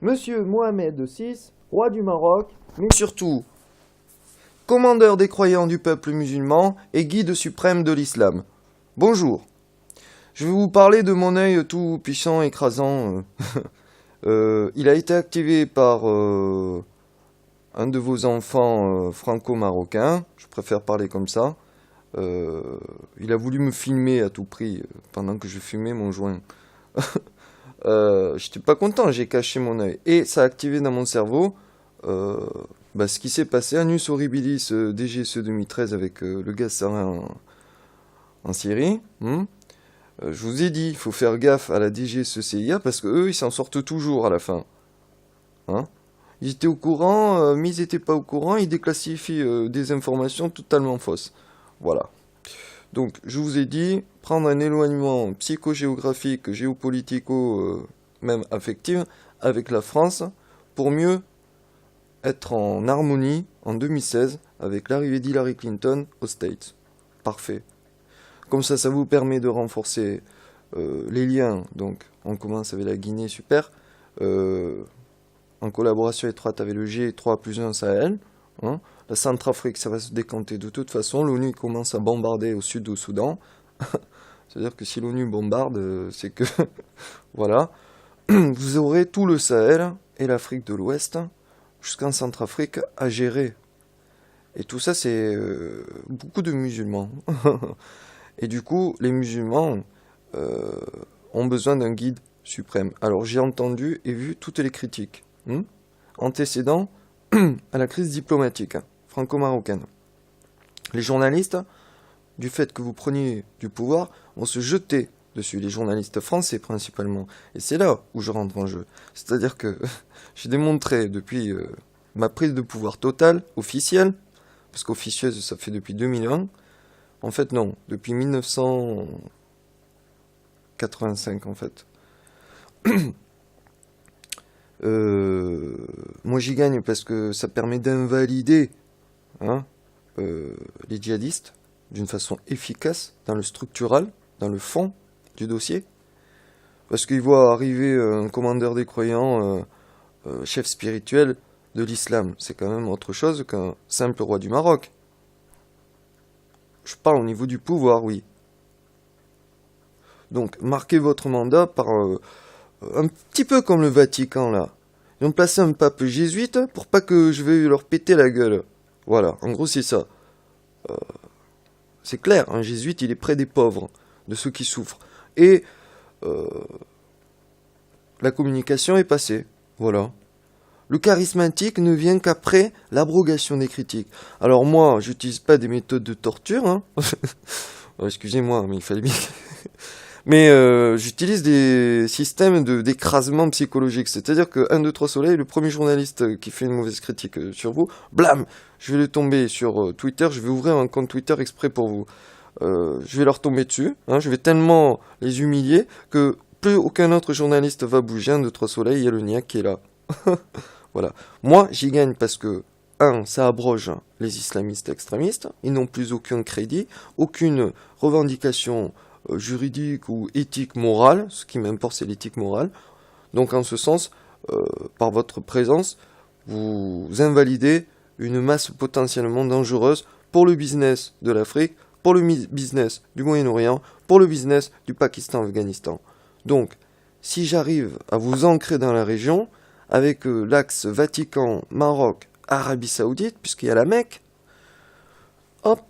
Monsieur Mohamed VI, roi du Maroc, mais surtout commandeur des croyants du peuple musulman et guide suprême de l'islam. Bonjour. Je vais vous parler de mon œil tout puissant, écrasant. Il a été activé par un de vos enfants franco-marocains. Je préfère parler comme ça. Il a voulu me filmer à tout prix pendant que je fumais mon joint. J'étais pas content, j'ai caché mon œil. Et ça a activé dans mon cerveau ce qui s'est passé, Annus Horribilis DGSE 2013 avec le gaz sarin en Syrie. Je vous ai dit, il faut faire gaffe à la DGSE CIA parce que eux, ils s'en sortent toujours à la fin. Hein, ils étaient au courant, mais ils n'étaient pas au courant, ils déclassifient des informations totalement fausses. Voilà. Donc, je vous ai dit, prendre un éloignement psychogéographique, géopolitico, même affectif, avec la France, pour mieux être en harmonie en 2016 avec l'arrivée d'Hillary Clinton aux States. Parfait. Comme ça vous permet de renforcer les liens. Donc, on commence avec la Guinée, super. En collaboration étroite avec le G3+1 Sahel. Hein. La Centrafrique, ça va se décanter de toute façon. L'ONU commence à bombarder au sud du Soudan. C'est-à-dire que si l'ONU bombarde, c'est que... voilà. Vous aurez tout le Sahel et l'Afrique de l'Ouest jusqu'en Centrafrique à gérer. Et tout ça, c'est beaucoup de musulmans. Et du coup, les musulmans ont besoin d'un guide suprême. Alors, j'ai entendu et vu toutes les critiques antécédant à la crise diplomatique franco-marocaine. Les journalistes, du fait que vous preniez du pouvoir, vont se jeter dessus, les journalistes français principalement. Et c'est là où je rentre en jeu. C'est-à-dire que j'ai démontré depuis ma prise de pouvoir totale, officielle, parce qu'officieuse ça fait depuis 2001, en fait non, depuis 1985 en fait. Moi j'y gagne parce que ça permet d'invalider les djihadistes d'une façon efficace dans le structural, dans le fond du dossier. Parce qu'il voit arriver un commandeur des croyants, chef spirituel de l'islam. C'est quand même autre chose qu'un simple roi du Maroc. Je parle au niveau du pouvoir, oui. Donc, marquez votre mandat par un petit peu comme le Vatican, là. Ils ont placé un pape jésuite pour pas que je vais leur péter la gueule. Voilà, en gros, c'est ça. C'est clair, un jésuite, il est près des pauvres, de ceux qui souffrent. Et la communication est passée. Voilà. Le charismatique ne vient qu'après l'abrogation des critiques. Alors moi, j'utilise pas des méthodes de torture. Excusez-moi, mais il fallait bien... Mais j'utilise des systèmes d'écrasement psychologique. C'est-à-dire que 1, 2, 3 Soleil, le premier journaliste qui fait une mauvaise critique sur vous, blam, je vais le tomber sur Twitter, je vais ouvrir un compte Twitter exprès pour vous. Je vais leur tomber dessus, je vais tellement les humilier que plus aucun autre journaliste va bouger. 1, 2, 3 Soleil, il y a le niaque qui est là. Voilà. Moi, j'y gagne parce que, ça abroge les islamistes extrémistes, ils n'ont plus aucun crédit, aucune revendication juridique ou éthique morale, ce qui m'importe c'est l'éthique morale. Donc en ce sens, par votre présence, vous invalidez une masse potentiellement dangereuse pour le business de l'Afrique, pour le business du Moyen-Orient, pour le business du Pakistan-Afghanistan. Donc, si j'arrive à vous ancrer dans la région, avec l'axe Vatican, Maroc, Arabie Saoudite, puisqu'il y a la Mecque, hop,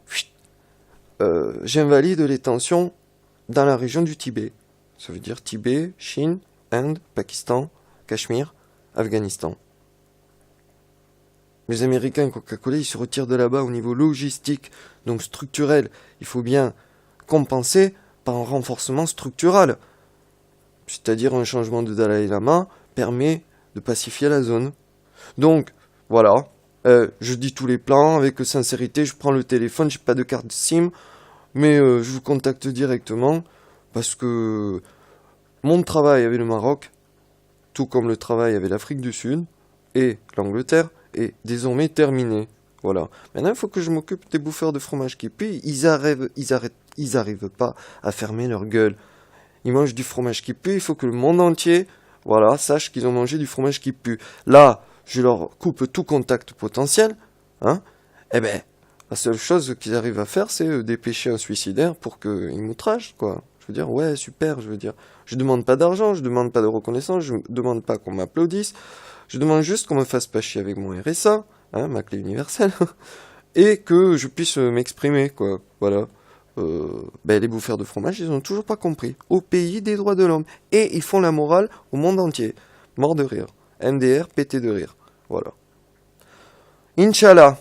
j'invalide les tensions dans la région du Tibet. Ça veut dire Tibet, Chine, Inde, Pakistan, Cachemire, Afghanistan. Les Américains, Coca-Cola, ils se retirent de là-bas au niveau logistique, donc structurel. Il faut bien compenser par un renforcement structural. C'est-à-dire un changement de Dalai Lama permet de pacifier la zone. Donc, voilà. Je dis tous les plans avec sincérité. Je prends le téléphone, j'ai pas de carte SIM, mais je vous contacte directement parce que mon travail avec le Maroc, tout comme le travail avec l'Afrique du Sud et l'Angleterre, est désormais terminé. Voilà. Maintenant, il faut que je m'occupe des bouffeurs de fromage qui puent. Ils arrivent pas à fermer leur gueule. Ils mangent du fromage qui pue. Il faut que le monde entier voilà, sache qu'ils ont mangé du fromage qui pue. Là, je leur coupe tout contact potentiel, hein, eh ben, la seule chose qu'ils arrivent à faire, c'est dépêcher un suicidaire pour qu'ils m'outragent, quoi. Je veux dire, ouais, super, je veux dire. Je demande pas d'argent, je demande pas de reconnaissance, je demande pas qu'on m'applaudisse, je demande juste qu'on me fasse pas chier avec mon RSA, hein, ma clé universelle, et que je puisse m'exprimer, quoi. Voilà. Ben, les bouffeurs de fromage, ils ont toujours pas compris. Au pays des droits de l'homme. Et ils font la morale au monde entier. Mort de rire. MDR, pété de rire. Voilà. Inch'Allah.